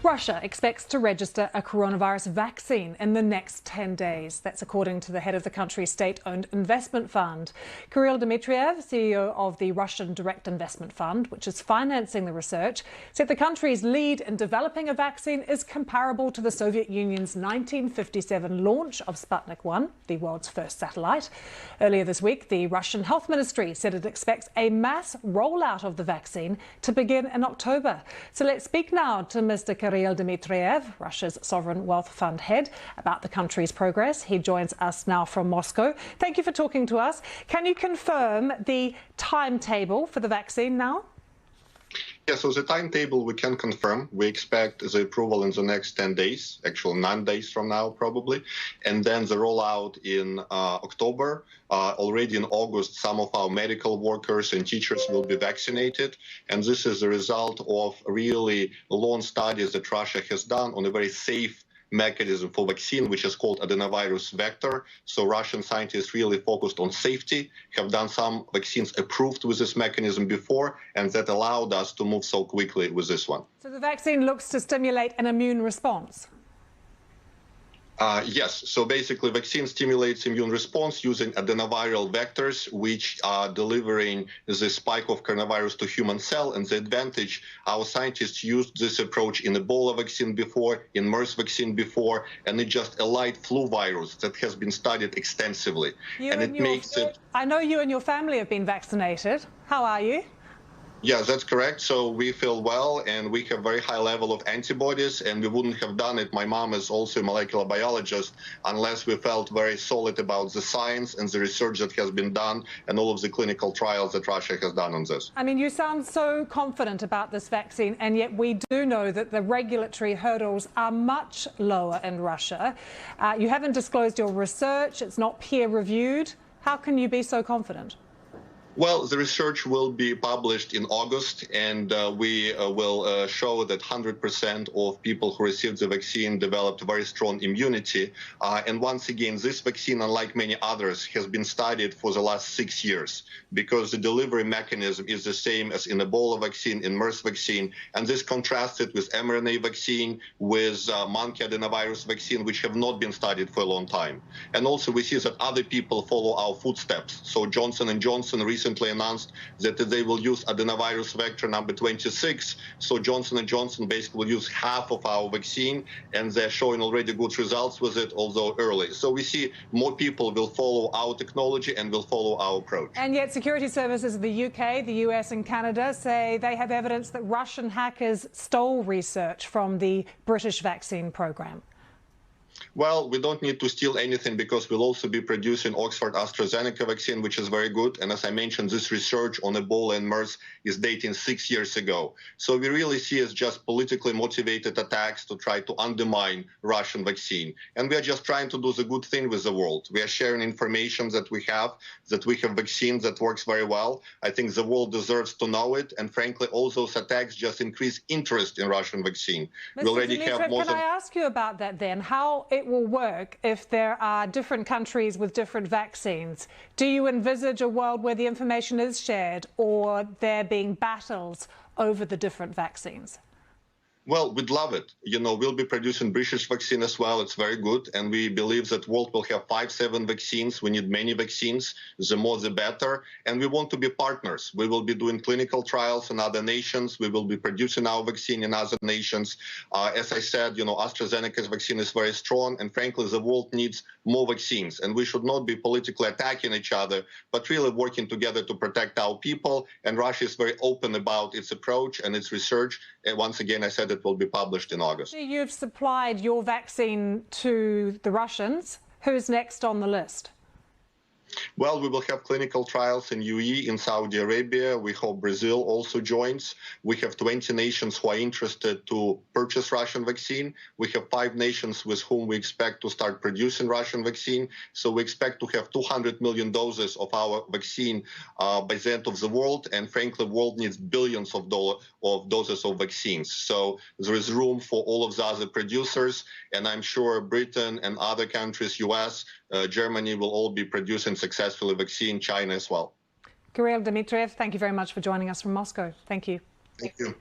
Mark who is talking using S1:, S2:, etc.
S1: Russia expects to register a coronavirus vaccine in the next 10 days. That's according to the head of the country's state-owned investment fund. Kirill Dmitriev, CEO of the Russian Direct Investment Fund, which is financing the research, said the country's lead in developing a vaccine is comparable to the Soviet Union's 1957 launch of Sputnik 1, the world's first satellite. Earlier this week, the Russian Health Ministry said it expects a mass rollout of the vaccine to begin in October. So let's speak now to Mr. Kirill Dmitriev, Russia's sovereign wealth fund head, about the country's progress. He joins us now from Moscow. Thank you for talking to us. Can you confirm the timetable for the vaccine now?
S2: Yeah, so the timetable we can confirm. We expect the approval in the next 10 days, actually 9 days from now probably, and then the rollout in October. Already in August, some of our medical workers and teachers will be vaccinated, and this is the result of really long studies that Russia has done on a very safe mechanism for vaccine, which is called adenovirus vector. So Russian scientists really focused on safety, have done some vaccines approved with this mechanism before, and that allowed us to move so quickly with this one.
S1: So the vaccine looks to stimulate an immune response?
S2: Yes. So basically, vaccine stimulates immune response using adenoviral vectors, which are delivering the spike of coronavirus to human cell. And the advantage, our scientists used this approach in Ebola vaccine before, in MERS vaccine before, and it's just a light flu virus that has been studied extensively.
S1: I know you and your family have been vaccinated. How are you?
S2: Yeah, that's correct. So we feel well, and we have very high level of antibodies, and we wouldn't have done it. My mom is also a molecular biologist, unless we felt very solid about the science and the research that has been done and all of the clinical trials that Russia has done on this.
S1: I mean, you sound so confident about this vaccine, and yet we do know that the regulatory hurdles are much lower in Russia. You haven't disclosed your research. It's not peer-reviewed. How can you be so confident?
S2: Well, the research will be published in August, and we will show that 100% of people who received the vaccine developed very strong immunity. And once again, this vaccine, unlike many others, has been studied for the last 6 years because the delivery mechanism is the same as in Ebola vaccine, in MERS vaccine. And this contrasted with mRNA vaccine, with monkey adenovirus vaccine, which have not been studied for a long time. And also we see that other people follow our footsteps. So Johnson & Johnson recently announced that they will use adenovirus vector number 26. So Johnson & Johnson basically will use half of our vaccine, and they're showing already good results with it, although early. So we see more people will follow our technology and will follow our approach.
S1: And yet security services of the UK, the US and Canada say they have evidence that Russian hackers stole research from the British vaccine program.
S2: Well, we don't need to steal anything because we'll also be producing Oxford AstraZeneca vaccine, which is very good. And as I mentioned, this research on Ebola and MERS is dating 6 years ago. So we really see as just politically motivated attacks to try to undermine Russian vaccine. And we are just trying to do the good thing with the world. We are sharing information that we have vaccines that works very well. I think the world deserves to know it. And frankly, all those attacks just increase interest in Russian vaccine.
S1: Mr. Dmitriev, can I ask you about that then? How it will work if there are different countries with different vaccines? Do you envisage a world where the information is shared, or there being battles over the different vaccines?
S2: Well, we'd love it. You know, we'll be producing British vaccine as well. It's very good. And we believe that world will have 5-7 vaccines. We need many vaccines. The more, the better. And we want to be partners. We will be doing clinical trials in other nations. We will be producing our vaccine in other nations. As I said, you know, AstraZeneca's vaccine is very strong. And frankly, the world needs more vaccines. And we should not be politically attacking each other, but really working together to protect our people. And Russia is very open about its approach and its research. And once again, I said it will be published in August.
S1: You've supplied your vaccine to the Russians. Who's next on the list?
S2: Well, we will have clinical trials in UAE, in Saudi Arabia. We hope Brazil also joins. We have 20 nations who are interested to purchase Russian vaccine. We have 5 nations with whom we expect to start producing Russian vaccine. So we expect to have 200 million doses of our vaccine by the end of the world. And frankly, the world needs billions of doses of vaccines. So there is room for all of the other producers. And I'm sure Britain and other countries, US, Germany, will all be producing successfully vaccine, China as well.
S1: Kirill Dmitriev, thank you very much for joining us from Moscow. Thank you.
S2: Thank you.